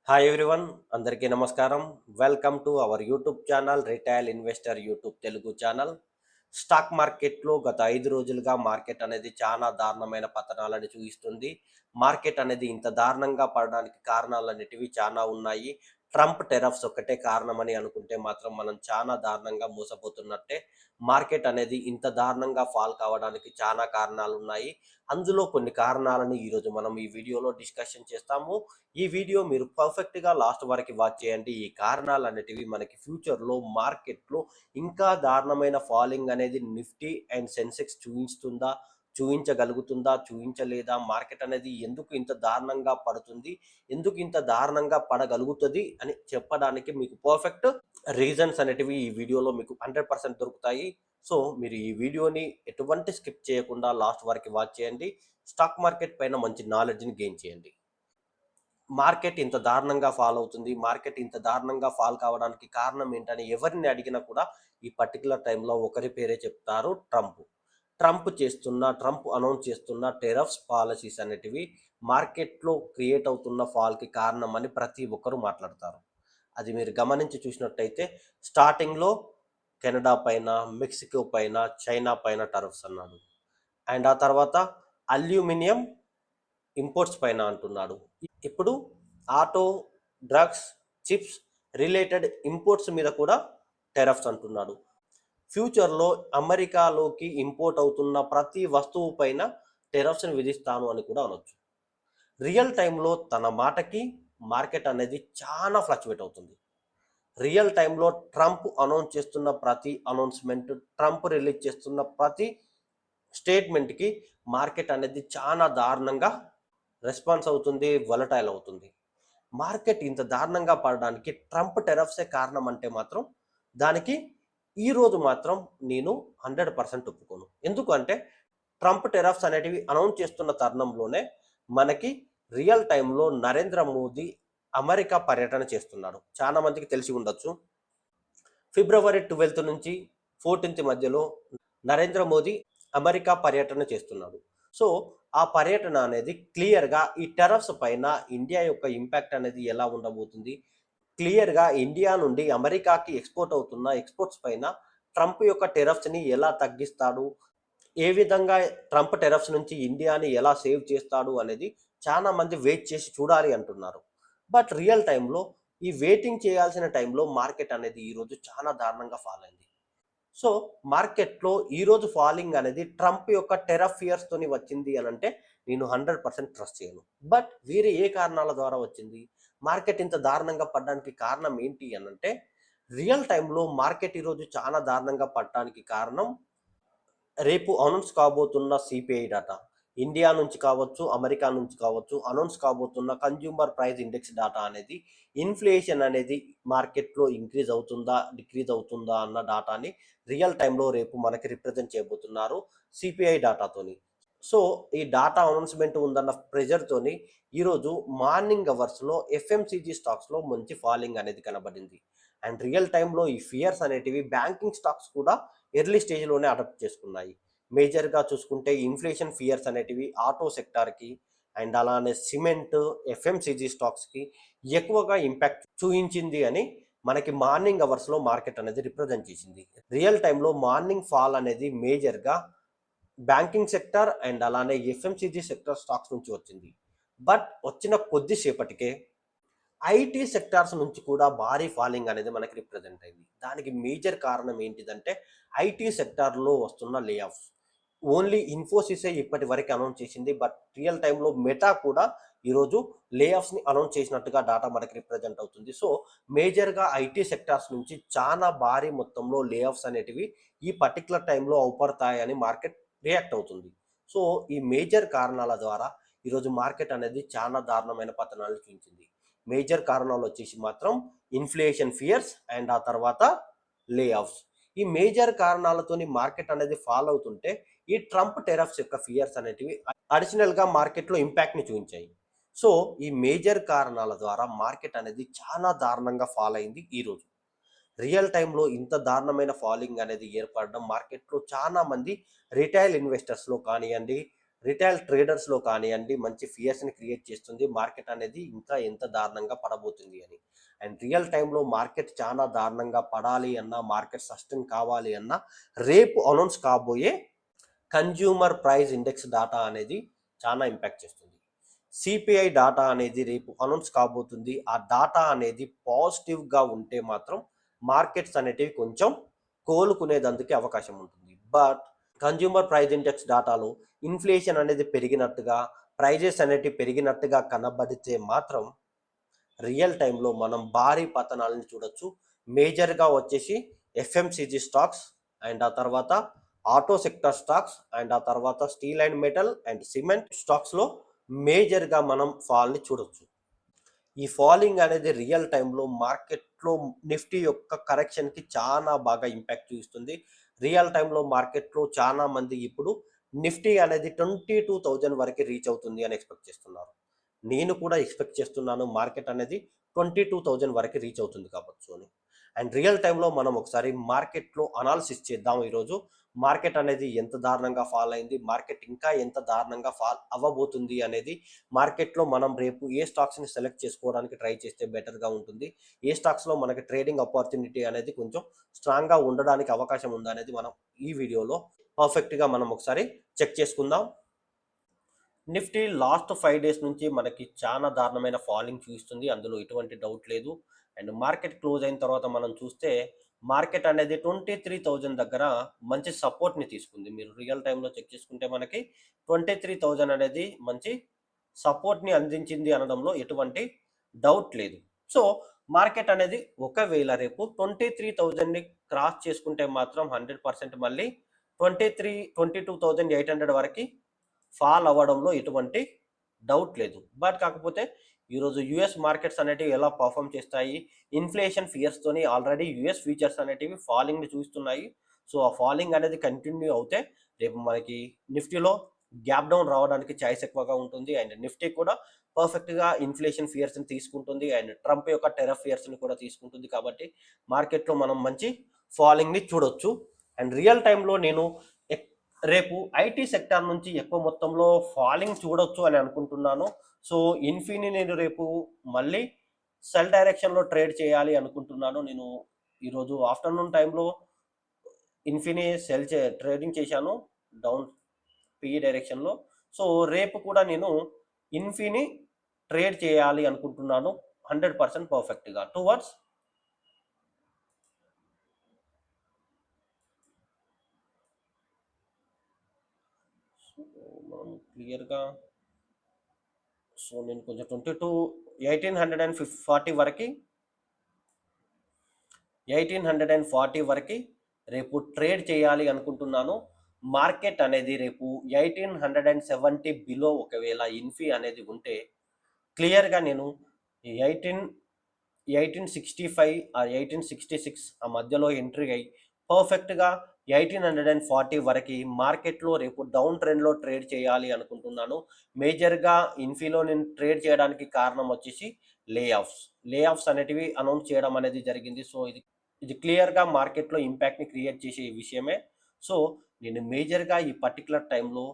Hi everyone, అందరికీ నమస్కారం. Welcome to our YouTube channel retail investor YouTube Telugu channel. Stock మార్కెట్లో గత 5 రోజులుగా మార్కెట్ అనేది చాలా దారుణమైన పతనాలను చూపిస్తుంది. మార్కెట్ అనేది ఇంత దారుణంగా పడడానికి కారణాలన్నిటివి చాలా ఉన్నాయి. ట్రంప్ టెరఫ్స్ ఒక్కటే కారణమని అనుకుంటే మాత్రం మనం చాలా దారుణంగా మోసపోతున్నట్టే. మార్కెట్ అనేది ఇంత దారుణంగా ఫాల్ కావడానికి చాలా కారణాలు ఉన్నాయి. అందులో కొన్ని కారణాలను ఈరోజు మనం ఈ వీడియోలో డిస్కషన్ చేస్తాము. ఈ వీడియో మీరు పర్ఫెక్ట్గా లాస్ట్ వరకు వాచ్ చేయండి. ఈ కారణాలు అనేటివి మనకి ఫ్యూచర్లో మార్కెట్లో ఇంకా దారుణమైన ఫాలింగ్ అనేది నిఫ్టీ అండ్ సెన్సెక్స్ చూపించగలుగుతుందా, చూపించలేదా, మార్కెట్ అనేది ఎందుకు ఇంత దారుణంగా పడుతుంది, ఎందుకు ఇంత దారుణంగా పడగలుగుతుంది అని చెప్పడానికి మీకు పర్ఫెక్ట్ రీజన్స్ అనేటివి ఈ వీడియోలో మీకు 100% దొరుకుతాయి. సో మీరు ఈ వీడియోని ఎటువంటి స్కిప్ చేయకుండా లాస్ట్ వరకు వాచ్ చేయండి. స్టాక్ మార్కెట్ పైన మంచి నాలెడ్జ్ని గెయిన్ చేయండి. మార్కెట్ ఇంత దారుణంగా ఫాల్ అవుతుంది, మార్కెట్ ఇంత దారుణంగా ఫాల్ కావడానికి కారణం ఏంటని ఎవరిని అడిగినా కూడా ఈ పర్టికులర్ టైంలో ఒకరి పేరే చెప్తారు, ట్రంప్ అనౌన్స్ చేస్తున్న టెరఫ్స్ పాలసీస్ అనేటివి మార్కెట్లో క్రియేట్ అవుతున్న ఫాల్కి కారణం అని ప్రతి ఒక్కరూ మాట్లాడతారు. అది మీరు గమనించి చూసినట్టయితే స్టార్టింగ్లో కెనడా పైన, మెక్సికో పైన, చైనా పైన టెరఫ్స్ అన్నాడు. అండ్ ఆ తర్వాత అల్యూమినియం ఇంపోర్ట్స్ పైన అంటున్నాడు. ఇప్పుడు auto, drugs, chips related imports మీద కూడా టెరఫ్స్ అంటున్నాడు. ఫ్యూచర్లో అమెరికాలోకి ఇంపోర్ట్ అవుతున్న ప్రతి వస్తువు పైన టెరఫ్స్ని విధిస్తాను అని కూడా అనొచ్చు. రియల్ టైంలో తన మాటకి మార్కెట్ అనేది చాలా ఫ్లక్చువేట్ అవుతుంది. రియల్ టైంలో ట్రంప్ అనౌన్స్ చేస్తున్న ప్రతి అనౌన్స్మెంట్, ట్రంప్ రిలీజ్ చేస్తున్న ప్రతి స్టేట్మెంట్కి మార్కెట్ అనేది చాలా దారుణంగా రెస్పాన్స్ అవుతుంది, వలటైల్ అవుతుంది. మార్కెట్ ఇంత దారుణంగా పడడానికి ట్రంప్ టెరఫ్సే కారణం అంటే మాత్రం దానికి ఈరోజు మాత్రం నేను 100% ఒప్పుకోను. ఎందుకంటే ట్రంప్ టెరఫ్స్ అనేటివి అనౌన్స్ చేస్తున్న తరుణంలోనే మనకి రియల్ టైంలో నరేంద్ర మోదీ అమెరికా పర్యటన చేస్తున్నాడు. చాలా మందికి తెలిసి ఉండొచ్చు. ఫిబ్రవరి 12 నుంచి 14 మధ్యలో నరేంద్ర మోదీ అమెరికా పర్యటన చేస్తున్నాడు. సో ఆ పర్యటన అనేది క్లియర్గా ఈ టెరఫ్స్ పైన ఇండియా యొక్క ఇంపాక్ట్ అనేది ఎలా ఉండబోతుంది, క్లియర్గా ఇండియా నుండి అమెరికాకి ఎక్స్పోర్ట్ అవుతున్న ఎక్స్పోర్ట్స్ పైన ట్రంప్ యొక్క టెరఫ్స్ని ఎలా తగ్గిస్తాడు, ఏ విధంగా ట్రంప్ టెరఫ్స్ నుంచి ఇండియాని ఎలా సేవ్ చేస్తాడు అనేది చాలా మంది వెయిట్ చేసి చూడాలి అంటున్నారు. బట్ రియల్ టైంలో ఈ వెయిటింగ్ చేయాల్సిన టైంలో మార్కెట్ అనేది ఈరోజు చాలా దారుణంగా ఫాల్ అయింది. సో మార్కెట్లో ఈరోజు ఫాలింగ్ అనేది ట్రంప్ యొక్క టెరఫ్ ఫియర్స్తోని వచ్చింది అని అంటే నేను 100% ట్రస్ట్ చేయను. బట్ వేరే ఏ కారణాల ద్వారా వచ్చింది, మార్కెట్ ఇంత దారుణంగా పడడానికి కారణం ఏంటి అని అంటే రియల్ టైంలో మార్కెట్ ఈరోజు చాలా దారుణంగా పడడానికి కారణం రేపు అనౌన్స్ కాబోతున్న సిపిఐ డాటా, ఇండియా నుంచి కావచ్చు, అమెరికా నుంచి కావచ్చు, అనౌన్స్ కాబోతున్న కన్జ్యూమర్ ప్రైస్ ఇండెక్స్ డాటా అనేది ఇన్ఫ్లేషన్ అనేది మార్కెట్లో ఇంక్రీజ్ అవుతుందా, డిక్రీజ్ అవుతుందా అన్న డాటాని రియల్ టైంలో రేపు మనకి రిప్రజెంట్ చేయబోతున్నారు సిపిఐ డాటాతోని. సో ఈ డాటా అనౌన్స్మెంట్ ఉందన్న ప్రెజర్తోని ఈరోజు మార్నింగ్ అవర్స్లో ఎఫ్ఎంసీజీ స్టాక్స్లో మంచి ఫాలింగ్ అనేది కనబడింది. అండ్ రియల్ టైంలో ఈ ఫియర్స్ అనేటివి బ్యాంకింగ్ స్టాక్స్ కూడా ఎర్లీ స్టేజ్లోనే అడాప్ట్ చేసుకున్నాయి. మేజర్గా చూసుకుంటే ఇన్ఫ్లేషన్ ఫియర్స్ అనేటివి ఆటో సెక్టార్కి అండ్ అలానే సిమెంట్, ఎఫ్ఎంసీజీ స్టాక్స్కి ఎక్కువగా ఇంపాక్ట్ చూపించింది అని మనకి మార్నింగ్ అవర్స్లో మార్కెట్ అనేది రిప్రజెంట్ చేసింది. రియల్ టైంలో మార్నింగ్ ఫాల్ అనేది మేజర్గా బ్యాంకింగ్ సెక్టర్ అండ్ అలానే ఎఫ్ఎంసీజీ సెక్టర్ స్టాక్స్ నుంచి వచ్చింది. బట్ వచ్చిన కొద్దిసేపటికే ఐటీ సెక్టార్స్ నుంచి కూడా భారీ ఫాలింగ్ అనేది మనకి రిప్రజెంట్ అయింది. దానికి మేజర్ కారణం ఏంటిదంటే ఐటీ సెక్టార్లో వస్తున్న లే ఆఫ్స్. ఓన్లీ ఇన్ఫోసిసే ఇప్పటి వరకు అనౌన్స్ చేసింది. బట్ రియల్ టైంలో మెటా కూడా ఈరోజు లే ఆఫ్స్ని అనౌన్స్ చేసినట్టుగా డాటా మనకి రిప్రజెంట్ అవుతుంది. సో మేజర్గా ఐటీ సెక్టార్స్ నుంచి చాలా భారీ మొత్తంలో లే ఆఫ్స్ అనేటివి ఈ పర్టికులర్ టైంలో అవపడతాయని మార్కెట్ రియాక్ట్ అవుతుంది. సో ఈ మేజర్ కారణాల ద్వారా ఈరోజు మార్కెట్ అనేది చాలా దారుణమైన పతనాలు చూపించింది. మేజర్ కారణాలు వచ్చేసి మాత్రం ఇన్ఫ్లేషన్ ఫియర్స్ అండ్ ఆ తర్వాత లే ఆఫ్స్. ఈ మేజర్ కారణాలతోని మార్కెట్ అనేది ఫాలో అవుతుంటే ఈ ట్రంప్ టెరఫ్స్ యొక్క ఫియర్స్ అనేటివి అడిషనల్గా మార్కెట్లో ఇంపాక్ట్ని చూపించాయి. సో ఈ మేజర్ కారణాల ద్వారా మార్కెట్ అనేది చాలా దారుణంగా ఫాల్ అయింది ఈరోజు. రియల్ టైంలో ఇంత దారుణమైన ఫాలింగ్ అనేది ఏర్పడడం మార్కెట్లో చాలా మంది రిటైల్ ఇన్వెస్టర్స్లో కానివ్వండి, రిటైల్ ట్రేడర్స్లో కానివ్వండి మంచి ఫియర్స్ని క్రియేట్ చేస్తుంది మార్కెట్ అనేది ఇంకా ఎంత దారుణంగా పడబోతుంది అని. అండ్ రియల్ టైంలో మార్కెట్ చాలా దారుణంగా పడాలి అన్నా, మార్కెట్ సస్టైన్ కావాలి అన్నా రేపు అనౌన్స్ కాబోయే కన్జ్యూమర్ ప్రైస్ ఇండెక్స్ డాటా అనేది చాలా ఇంపాక్ట్ చేస్తుంది. సిపిఐ డాటా అనేది రేపు అనౌన్స్ కాబోతుంది. ఆ డాటా అనేది పాజిటివ్గా ఉంటే మాత్రం మార్కెట్స్ అనేటివి కొంచెం కోలుకునేదందుకే అవకాశం ఉంటుంది. బట్ కన్జ్యూమర్ ప్రైస్ ఇండెక్స్ డాటాలో ఇన్ఫ్లేషన్ అనేది పెరిగినట్టుగా, ప్రైజెస్ అనేటివి పెరిగినట్టుగా కనబడితే మాత్రం రియల్ టైంలో మనం భారీ పతనాలను చూడొచ్చు. మేజర్గా వచ్చేసి ఎఫ్ఎంసీజీ స్టాక్స్, అండ్ ఆ తర్వాత ఆటో సెక్టర్ స్టాక్స్, అండ్ ఆ తర్వాత steel and metal and cement స్టాక్స్లో మేజర్గా మనం ఫాల్ని చూడొచ్చు. ఈ ఫాలింగ్ అనేది రియల్ టైంలో మార్కెట్లో నిఫ్టీ యొక్క కరెక్షన్కి చాలా బాగా ఇంపాక్ట్ చూపిస్తుంది. రియల్ టైంలో మార్కెట్లో చాలా మంది ఇప్పుడు నిఫ్టీ అనేది 22,000 వరకు రీచ్ అవుతుంది అని ఎక్స్పెక్ట్ చేస్తున్నారు. నేను కూడా ఎక్స్పెక్ట్ చేస్తున్నాను మార్కెట్ అనేది 22,000 వరకు రీచ్ అవుతుంది కావచ్చు అని. అండ్ రియల్ టైంలో మనం ఒకసారి మార్కెట్లో అనాలిసిస్ చేద్దాం. ఈరోజు మార్కెట్ అనేది ఎంత దారుణంగా ఫాల్ అయింది, మార్కెట్ ఇంకా ఎంత దారుణంగా ఫాల్ అవ్వబోతుంది అనేది, మార్కెట్లో మనం రేపు ఏ స్టాక్స్ని సెలెక్ట్ చేసుకోవడానికి ట్రై చేస్తే బెటర్గా ఉంటుంది, ఏ స్టాక్స్లో మనకి ట్రేడింగ్ ఆపర్చునిటీ అనేది కొంచెం స్ట్రాంగ్గా ఉండడానికి అవకాశం ఉందా అనేది మనం ఈ వీడియోలో పర్ఫెక్ట్గా మనం ఒకసారి చెక్ చేసుకుందాం. నిఫ్టీ లాస్ట్ 5 డేస్ నుంచి మనకి చాలా దారుణమైన ఫాలింగ్ చూపిస్తుంది, అందులో ఎటువంటి డౌట్ లేదు. అండ్ మార్కెట్ క్లోజ్ అయిన తర్వాత మనం చూస్తే మార్కెట్ అనేది 23,000 దగ్గర మంచి సపోర్ట్ని తీసుకుంది. మీరు రియల్ టైంలో చెక్ చేసుకుంటే మనకి 23,000 అనేది మంచి సపోర్ట్ని అందించింది అనడంలో ఎటువంటి డౌట్ లేదు. సో మార్కెట్ అనేది ఒకవేళ రేపు 23,000ని క్రాస్ చేసుకుంటే మాత్రం 100% మళ్ళీ 22,800 వరకు ఫాల్ అవ్వడంలో ఎటువంటి డౌట్ లేదు. బట్ కాకపోతే ఈరోజు యుఎస్ మార్కెట్స్ అనేటివి ఎలా పర్ఫామ్ చేస్తాయి, ఇన్ఫ్లేషన్ ఫియర్స్తోని ఆల్రెడీ యుఎస్ ఫ్యూచర్స్ అనేటివి ఫాలింగ్ని చూస్తున్నాయి. సో ఆ ఫాలింగ్ అనేది కంటిన్యూ అవుతే రేపు మనకి నిఫ్టీలో గ్యాప్ డౌన్ రావడానికి ఛాయిస్ ఎక్కువగా ఉంటుంది. అండ్ నిఫ్టీ కూడా పర్ఫెక్ట్గా ఇన్ఫ్లేషన్ ఫియర్స్ని తీసుకుంటుంది, అండ్ ట్రంప్ యొక్క టెరఫ్ ఫియర్స్ని కూడా తీసుకుంటుంది. కాబట్టి మార్కెట్లో మనం మంచి ఫాలింగ్ని చూడొచ్చు. అండ్ రియల్ టైంలో నేను రేపు ఐటీ సెక్టార్ నుంచి ఎక్కువ మొత్తంలో ఫాలింగ్ చూడొచ్చు అని అనుకుంటున్నాను. సో ఇన్ఫీని నేను రేపు మళ్ళీ సెల్ డైరెక్షన్లో ట్రేడ్ చేయాలి అనుకుంటున్నాను. నేను ఈరోజు ఆఫ్టర్నూన్ టైంలో ఇన్ఫీని ట్రేడింగ్ చేశాను డౌన్ పిఈ డైరెక్షన్లో. సో రేపు కూడా నేను ఇన్ఫీని ట్రేడ్ చేయాలి అనుకుంటున్నాను 100% పర్ఫెక్ట్గా టువర్డ్స్ మనం క్లియర్గా. సో నేను కొంచెం 1840 వరకు 1840 వరకు రేపు ట్రేడ్ చేయాలి అనుకుంటున్నాను. మార్కెట్ అనేది రేపు 1870 బిలో ఒకవేళ ఇన్ఫీ అనేది ఉంటే క్లియర్గా నేను 1865 ఆర్ 1866 ఆ మధ్యలో ఎంట్రీ అయ్యి పర్ఫెక్ట్గా 1840 వరకు మార్కెట్లో రేపు డౌన్ ట్రెండ్లో ట్రేడ్ చేయాలి అనుకుంటున్నాను. మేజర్గా ఇన్ఫీలో నేను ట్రేడ్ చేయడానికి కారణం వచ్చేసి లే ఆఫ్స్ అనేటివి అనౌన్స్ చేయడం అనేది జరిగింది. సో ఇది క్లియర్గా మార్కెట్లో ఇంపాక్ట్ని క్రియేట్ చేసే విషయమే. సో నేను మేజర్గా ఈ పర్టికులర్ టైంలో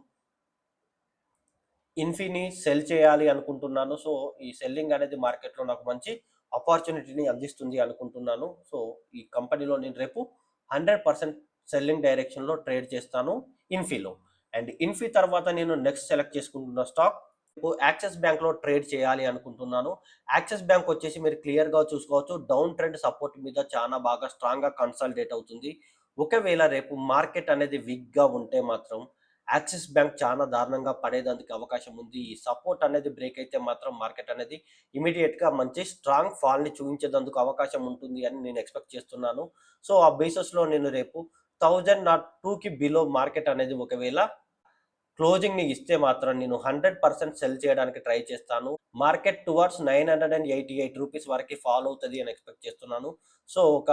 ఇన్ఫీని సెల్ చేయాలి అనుకుంటున్నాను. సో ఈ సెల్లింగ్ అనేది మార్కెట్లో నాకు మంచి ఆపర్చునిటీని అందిస్తుంది అనుకుంటున్నాను. సో ఈ కంపెనీలో నేను రేపు 100% సెల్లింగ్ డైరెక్షన్లో ట్రేడ్ చేస్తాను ఇన్ఫీలో. అండ్ ఇన్ఫీ తర్వాత నేను నెక్స్ట్ సెలెక్ట్ చేసుకుంటున్న స్టాక్ యాక్సిస్ బ్యాంక్లో ట్రేడ్ చేయాలి అనుకుంటున్నాను. యాక్సిస్ బ్యాంక్ వచ్చేసి మీరు క్లియర్గా చూసుకోవచ్చు డౌన్ ట్రెండ్ సపోర్ట్ మీద చాలా బాగా స్ట్రాంగ్గా కన్సాలిడేట్ అవుతుంది. ఒకవేళ రేపు మార్కెట్ అనేది వీక్గా ఉంటే మాత్రం యాక్సిస్ బ్యాంక్ చాలా దారుణంగా పడేదానికి అవకాశం ఉంది. ఈ సపోర్ట్ అనేది బ్రేక్ అయితే మాత్రం మార్కెట్ అనేది ఇమీడియట్గా మంచి స్ట్రాంగ్ ఫాల్ని చూపించేందుకు అవకాశం ఉంటుంది అని నేను ఎక్స్పెక్ట్ చేస్తున్నాను. సో ఆ బేసిస్లో నేను రేపు 1002కి బిలో మార్కెట్ అనేది ఒకవేళ క్లోజింగ్ని ఇస్తే మాత్రం నేను 100% సెల్ చేయడానికి ట్రై చేస్తాను. మార్కెట్ టువర్డ్స్ 988 రూపీస్ వరకు ఫాలో అవుతుంది అని ఎక్స్పెక్ట్ చేస్తున్నాను. సో ఒక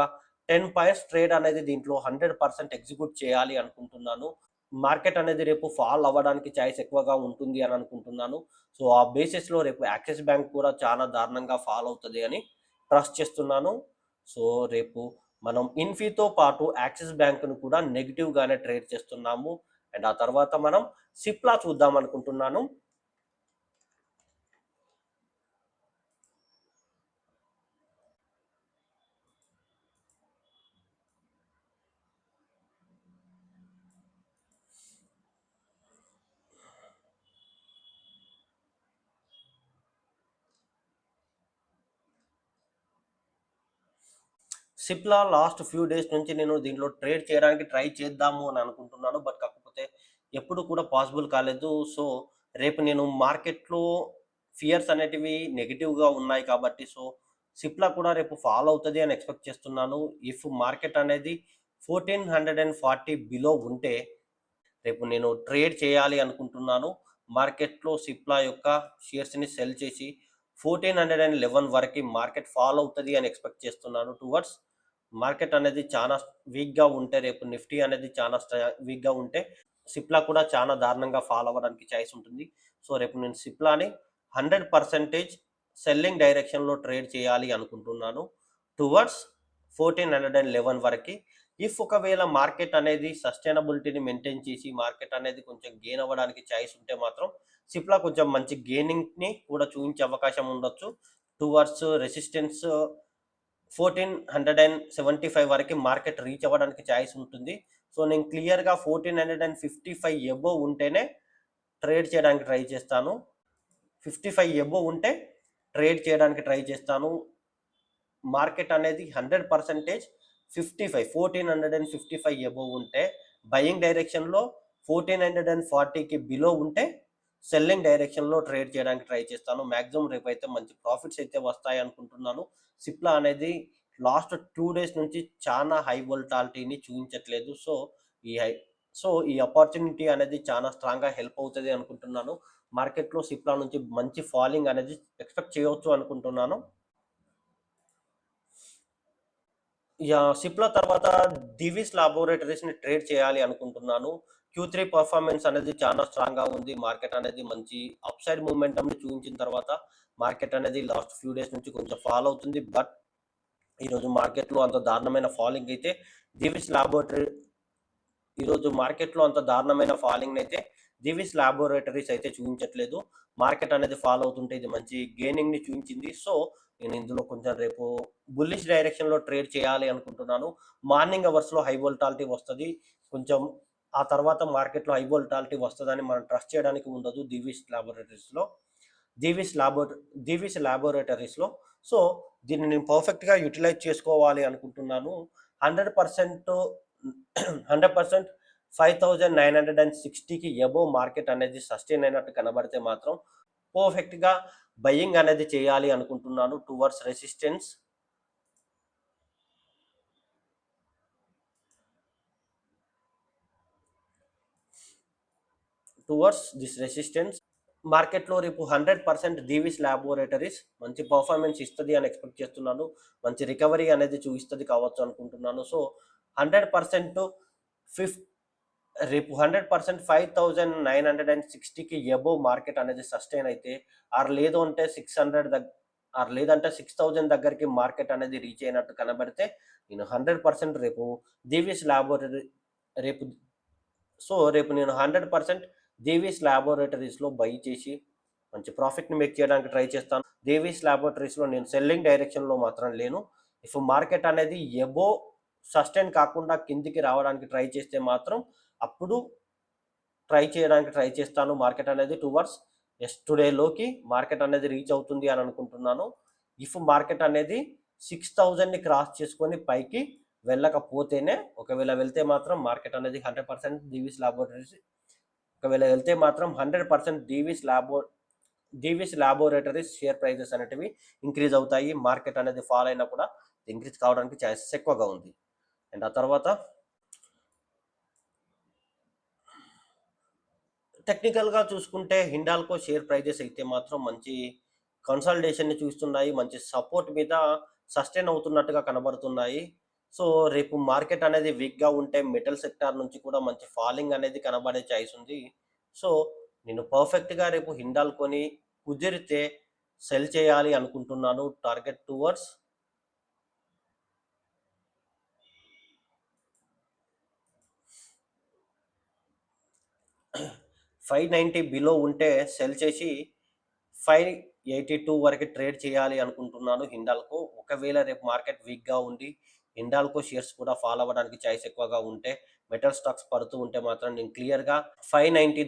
10 పాయింట్స్ ట్రేడ్ అనేది దీంట్లో 100% ఎగ్జిక్యూట్ చేయాలి అనుకుంటున్నాను. మార్కెట్ అనేది రేపు ఫాల్ అవ్వడానికి ఛాయిస్ ఎక్కువగా ఉంటుంది అని అనుకుంటున్నాను. సో ఆ బేసిస్లో రేపు యాక్సిస్ బ్యాంక్ కూడా చాలా దారుణంగా ఫాల్ అవుతుంది అని ట్రస్ట్ చేస్తున్నాను. సో రేపు మనం ఇన్ఫీతో పాటు యాక్సిస్ బ్యాంక్ను కూడా నెగిటివ్గానే ట్రేడ్ చేస్తున్నాము. అండ్ ఆ తర్వాత మనం సిప్లా చూద్దాం అనుకుంటున్నాను. సిప్లా లాస్ట్ ఫ్యూ డేస్ నుంచి నేను దీంట్లో ట్రేడ్ చేయడానికి ట్రై చేద్దాము అని అనుకుంటున్నాను. బట్ కాకపోతే ఎప్పుడు కూడా పాసిబుల్ కాలేదు. సో రేపు నేను మార్కెట్లో ఫియర్స్ అనేటివి నెగిటివ్గా ఉన్నాయి కాబట్టి సో సిప్లా కూడా రేపు ఫాలో అవుతుంది అని ఎక్స్పెక్ట్ చేస్తున్నాను. ఇఫ్ మార్కెట్ అనేది 1440 బిలో ఉంటే రేపు నేను ట్రేడ్ చేయాలి అనుకుంటున్నాను. మార్కెట్లో సిప్లా యొక్క షేర్స్ని సెల్ చేసి 1411 వరకు మార్కెట్ ఫాలో అవుతుంది అని ఎక్స్పెక్ట్ చేస్తున్నాను. టువర్డ్స్ మార్కెట్ అనేది చాలా వీక్గా ఉంటే రేపు నిఫ్టీ అనేది చాలా వీక్గా ఉంటే సిప్లా కూడా చాలా దారుణంగా ఫాలో అవ్వడానికి ఛాయిస్ ఉంటుంది. సో రేపు నేను సిప్లాని 100% సెల్లింగ్ డైరెక్షన్లో ట్రేడ్ చేయాలి అనుకుంటున్నాను టువర్డ్స్ 1411 వరకు. ఇఫ్ ఒకవేళ మార్కెట్ అనేది సస్టైనబిలిటీని మెయింటైన్ చేసి మార్కెట్ అనేది కొంచెం గెయిన్ అవ్వడానికి ఛాయిస్ ఉంటే మాత్రం సిప్లా కొంచెం మంచి గెయినింగ్ని కూడా చూపించే అవకాశం ఉండొచ్చు. టువర్డ్స్ రెసిస్టెన్స్ 1475 వరకు మార్కెట్ రీచ్ అవ్వడానికి ఛాయిస్ ఉంటుంది. సో నేను క్లియర్గా 1455 ఎబోవ్ ఉంటేనే ట్రేడ్ చేయడానికి ట్రై చేస్తాను. 55 ఎబోవ్ ఉంటే ట్రేడ్ చేయడానికి ట్రై చేస్తాను. మార్కెట్ అనేది 100% 1455 ఎబోవ్ ఉంటే బయింగ్ డైరెక్షన్లో, 1440కి బిలో ఉంటే సెల్లింగ్ డైరెక్షన్లో ట్రేడ్ చేయడానికి ట్రై చేస్తాను. మ్యాక్సిమం రేపు అయితే మంచి ప్రాఫిట్స్ అయితే వస్తాయి అనుకుంటున్నాను. సిప్లా అనేది లాస్ట్ 2 డేస్ నుంచి చాలా హై వోల్టాలిటీని చూపించట్లేదు. సో ఈ ఆపర్చునిటీ అనేది చాలా స్ట్రాంగ్గా హెల్ప్ అవుతుంది అనుకుంటున్నాను. మార్కెట్లో సిప్లా నుంచి మంచి ఫాలింగ్ అనేది ఎక్స్పెక్ట్ చేయవచ్చు అనుకుంటున్నాను. సిప్లా తర్వాత దివిస్ లాబొరేటరీస్ని ట్రేడ్ చేయాలి అనుకుంటున్నాను. Q3 పర్ఫార్మెన్స్ అనేది చాలా స్ట్రాంగ్గా ఉంది. మార్కెట్ అనేది మంచి అప్ సైడ్ మూమెంటంని చూపించిన తర్వాత మార్కెట్ అనేది లాస్ట్ ఫ్యూ డేస్ నుంచి కొంచెం ఫాలో అవుతుంది. బట్ ఈరోజు మార్కెట్లో అంత దారుణమైన ఫాలింగ్ అయితే దివిస్ లాబొరేటరీ ఈరోజు మార్కెట్లో అంత దారుణమైన ఫాలింగ్ అయితే దివిస్ లాబొరేటరీస్ అయితే చూపించట్లేదు. మార్కెట్ అనేది ఫాలో అవుతుంటే ఇది మంచి గెయినింగ్ని చూపించింది. సో నేను ఇందులో కొంచెం రేపు బుల్లిష్ డైరెక్షన్లో ట్రేడ్ చేయాలి అనుకుంటున్నాను. మార్నింగ్ అవర్స్లో హై వోల్టాలిటీ వస్తుంది కొంచెం, ఆ తర్వాత మార్కెట్లో హై వోల్టాలిటీ వస్తుందని మనం ట్రస్ట్ చేయడానికి ఉండదు దివిస్ లాబొరేటరీస్లో. సో దీన్ని నేను పర్ఫెక్ట్గా యూటిలైజ్ చేసుకోవాలి అనుకుంటున్నాను. 100% 5960కి ఎబో మార్కెట్ అనేది సస్టైన్ అయినట్టు కనబడితే మాత్రం పర్ఫెక్ట్గా బయింగ్ అనేది చేయాలి అనుకుంటున్నాను టువర్డ్స్ రెసిస్టెన్స్. మార్కెట్లో రేపు 100% దీవిస్ ల్యాబొరేటరీస్ మంచి పర్ఫార్మెన్స్ ఇస్తుంది అని ఎక్స్పెక్ట్ చేస్తున్నాను. మంచి రికవరీ అనేది చూపిస్తుంది కావచ్చు అనుకుంటున్నాను. సో 100% రేపు 100% 5960కి ఎబోవ్ మార్కెట్ అనేది సస్టైన్ అయితే లేదు అంటే 600 లేదంటే 6000 దగ్గరికి మార్కెట్ అనేది రీచ్ అయినట్టు కనబడితే నేను 100% రేపు దీవిస్ ల్యాబొరేటరీ రేపు రేపు నేను 100% దేవీస్ ల్యాబొరేటరీస్లో బై చేసి మంచి ప్రాఫిట్ని మేక్ చేయడానికి ట్రై చేస్తాను. దేవీస్ ల్యాబొరేటరీస్లో నేను సెల్లింగ్ డైరెక్షన్లో మాత్రం లేను. ఇఫ్ మార్కెట్ అనేది ఎబో సస్టైన్ కాకుండా కిందికి రావడానికి ట్రై చేస్తే మాత్రం అప్పుడు ట్రై చేస్తాను. మార్కెట్ అనేది టువర్డ్స్ ఎస్టుడేలోకి మార్కెట్ అనేది రీచ్ అవుతుంది అని అనుకుంటున్నాను. ఇఫ్ మార్కెట్ అనేది 6000ని క్రాస్ చేసుకొని పైకి వెళ్ళకపోతేనే, ఒకవేళ వెళ్తే మాత్రం మార్కెట్ అనేది 100% దీవిస్ ల్యాబొరేటరీస్ ఒకవేళ వెళ్తే మాత్రం 100% దీవిస్ ల్యాబొరేటరీస్ షేర్ ప్రైజెస్ అనేటివి ఇంక్రీజ్ అవుతాయి. మార్కెట్ అనేది ఫాల్ అయినా కూడా ఇంక్రీజ్ కావడానికి ఛాన్సెస్ ఎక్కువగా ఉంది. అండ్ ఆ తర్వాత టెక్నికల్గా చూసుకుంటే హిండాల్కో షేర్ ప్రైజెస్ అయితే మాత్రం మంచి కన్సాలిడేషన్ని చూస్తున్నాయి. మంచి సపోర్ట్ మీద సస్టైన్ అవుతున్నట్టుగా కనబడుతున్నాయి. సో రేపు మార్కెట్ అనేది వీక్గా ఉంటే మెటల్ సెక్టార్ నుంచి కూడా మంచి ఫాలింగ్ అనేది కనబడే ఛాయిస్ ఉంది. సో నేను పర్ఫెక్ట్గా రేపు హిండాల్కోని కుదిరితే సెల్ చేయాలి అనుకుంటున్నాను. టార్గెట్ టువర్డ్స్ 590 బిలో ఉంటే సెల్ చేసి 582 వరకు ట్రేడ్ చేయాలి అనుకుంటున్నాను హిండాల్కో. ఒకవేళ రేపు మార్కెట్ వీక్‌గా ఉండి హిండాల్కో షేర్స్ కూడా ఫాల్ అవ్వడానికి ఛాయిస్ ఎక్కువగా ఉంటే, మెటల్ స్టాక్స్ పడుతూ ఉంటే మాత్రం నేను క్లియర్‌గా 590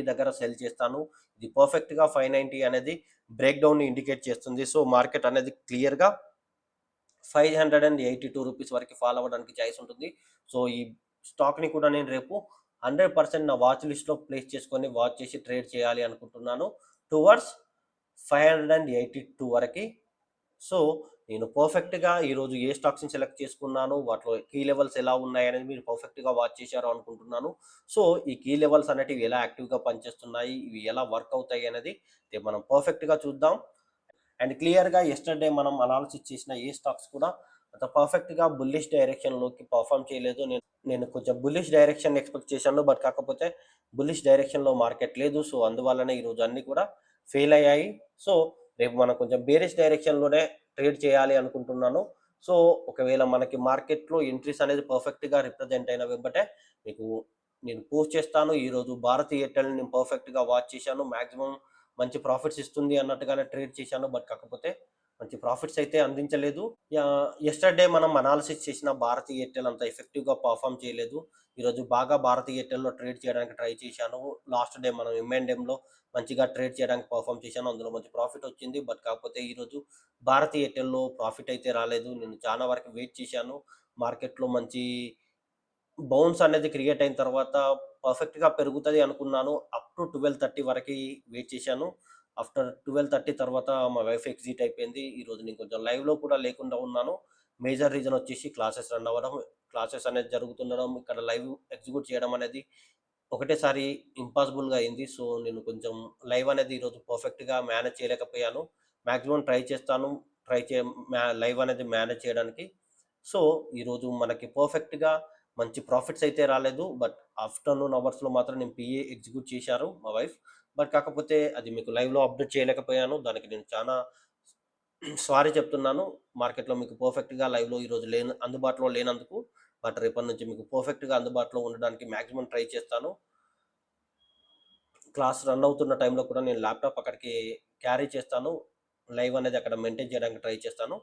దగ్గర సెల్ చేస్తాను. ఇది పర్ఫెక్ట్‌గా 590 అనేది బ్రేక్ డౌన్‌ని ఇండికేట్ చేస్తుంది. సో, మార్కెట్ అనేది క్లియర్‌గా ₹582 వరకు ఫాల్ అవ్వడానికి ఛాయిస్ ఉంటుంది. సో, ఈ స్టాక్‌ని కూడా నేను రేపు 100% నా వాచ్ లిస్ట్‌లో ప్లేస్ చేసుకొని వాచ్ చేసి ట్రేడ్ చేయాలి అనుకుంటున్నాను. టువర్డ్స్ 582 వరకి. సో, నేను పర్ఫెక్ట్‌గా ఈరోజు ఏ స్టాక్స్‌ని సెలెక్ట్ చేసుకున్నాను, వాటిలో కీ లెవెల్స్ ఎలా ఉన్నాయనేది మీరు పర్ఫెక్ట్‌గా వాచ్ చేశారు అనుకుంటున్నాను. సో, ఈ కీ లెవెల్స్ అనేటివి ఎలా యాక్టివ్‌గా పనిచేస్తున్నాయి, ఇవి ఎలా వర్క్ అవుతాయి అనేది మనం పర్ఫెక్ట్‌గా చూద్దాం. అండ్ క్లియర్‌గా యెస్టర్‌డే మనం అనాలిసిస్ చేసిన ఏ స్టాక్స్ కూడా అంత పర్ఫెక్ట్‌గా బుల్లిష్ డైరెక్షన్‌లోకి పర్ఫార్మ్ చేయలేదు. నేను నేను కొంచెం బుల్లిష్ డైరెక్షన్ ఎక్స్‌పెక్ట్ చేశాను. బట్ కాకపోతే బుల్లిష్ డైరెక్షన్‌లో మార్కెట్ లేదు. సో, అందువల్లనే ఈరోజు అన్నీ కూడా ఫెయిల్ అయ్యాయి. సో, రేపు మనం కొంచెం బేరిష్ డైరెక్షన్‌లోనే ట్రేడ్ చేయాలి అనుకుంటున్నాను. సో, ఒకవేళ మనకి మార్కెట్‌లో ఎంట్రీస్ అనేది పర్ఫెక్ట్‌గా రిప్రజెంట్ అయిన వెంబటే మీకు నేను పోస్ట్ చేస్తాను. ఈరోజు భారతీ ఎయిర్‌టెల్‌ని నేను పర్ఫెక్ట్‌గా వాచ్ చేశాను. మాక్సిమం మంచి ప్రాఫిట్స్ ఇస్తుంది అన్నట్టుగానే ట్రేడ్ చేశాను. బట్ కాకపోతే మంచి ప్రాఫిట్స్ అయితే అందించలేదు. యెస్టర్‌డే మనం అనాలిసిస్ చేసిన భారతీ ఎయిర్‌టెల్ అంత ఎఫెక్టివ్‌గా పర్ఫార్మ్ చేయలేదు. ఈరోజు బాగా భారతీ ఎయిర్‌టెల్‌లో ట్రేడ్ చేయడానికి ట్రై చేశాను. లాస్ట్ డే మనం M&Mలో మంచిగా ట్రేడ్ చేయడానికి పర్ఫార్మ్ చేశాను. అందులో మంచి ప్రాఫిట్ వచ్చింది. బట్ కాకపోతే ఈరోజు భారతీ ఎయిర్‌టెల్‌లో ప్రాఫిట్ అయితే రాలేదు. నేను చాలా వరకు వెయిట్ చేశాను. మార్కెట్‌లో మంచి బౌన్స్ అనేది క్రియేట్ అయిన తర్వాత పర్ఫెక్ట్‌గా పెరుగుతది అనుకున్నాను. అప్ టు 12:30 వరకి వెయిట్ చేశాను. ఆఫ్టర్ 12:30 తర్వాత మా వైఫ్ ఎగ్జిట్ అయిపోయింది. ఈరోజు నేను కొంచెం లైవ్‌లో కూడా లేకుండా ఉన్నాను. మేజర్ రీజన్ వచ్చేసి క్లాసెస్ రన్ అవ్వడం, క్లాసెస్ అనేది జరుగుతుండడం, ఇక్కడ లైవ్ ఎగ్జిక్యూట్ చేయడం అనేది ఒకటేసారి ఇంపాసిబుల్‌గా అయింది. సో, నేను కొంచెం లైవ్ అనేది ఈరోజు పర్ఫెక్ట్‌గా మేనేజ్ చేయలేకపోయాను. మాక్సిమం ట్రై చేస్తాను. ట్రై చే లైవ్ అనేది మేనేజ్ చేయడానికి. సో, ఈరోజు మనకి పర్ఫెక్ట్‌గా మంచి ప్రాఫిట్స్ అయితే రాలేదు. బట్ ఆఫ్టర్‌నూన్ అవర్స్‌లో మాత్రం నేను పీఏ ఎగ్జిక్యూట్ చేశారు మా వైఫ్. బట్ కాకపోతే అది మీకు లైవ్‌లో అప్డేట్ చేయలేకపోయాను. దానికి నేను చానా సారీ చెప్తున్నాను. మార్కెట్‌లో మీకు పర్ఫెక్ట్‌గా లైవ్‌లో ఈరోజు అందుబాటులో లేనందుకు. బట్ రేపటి నుంచి మీకు పర్ఫెక్ట్‌గా అందుబాటులో ఉండడానికి మాక్సిమం ట్రై చేస్తాను. క్లాస్ రన్ అవుతున్న టైంలో కూడా నేను ల్యాప్‌టాప్ అక్కడికి క్యారీ చేస్తాను. లైవ్ అనేది అక్కడ మెయింటైన్ చేయడానికి ట్రై చేస్తాను.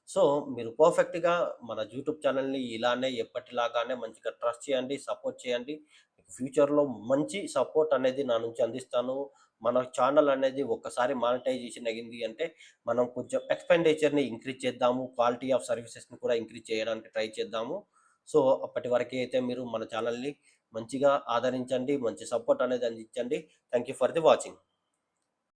సో, మీరు పర్ఫెక్ట్‌గా మన యూట్యూబ్ ఛానెల్‌ని ఇలానే ఎప్పటిలాగానే మంచిగా ట్రస్ట్ చేయండి, సపోర్ట్ చేయండి. మీకు ఫ్యూచర్‌లో మంచి సపోర్ట్ అనేది నా నుంచి అందిస్తాను. మన ఛానెల్ అనేది ఒక్కసారి మానిటైజేషన్ అయింది అంటే, మనం కొంచెం ఎక్స్‌పెండిచర్‌ని ఇంక్రీజ్ చేద్దాము. క్వాలిటీ ఆఫ్ సర్వీసెస్‌ని కూడా ఇంక్రీజ్ చేయడానికి ట్రై చేద్దాము. సో, అప్పటి వరకి అయితే మీరు మన ఛానెల్‌ని మంచిగా ఆదరించండి. మంచి సపోర్ట్ అనేది అందించండి. Thank you for the watching.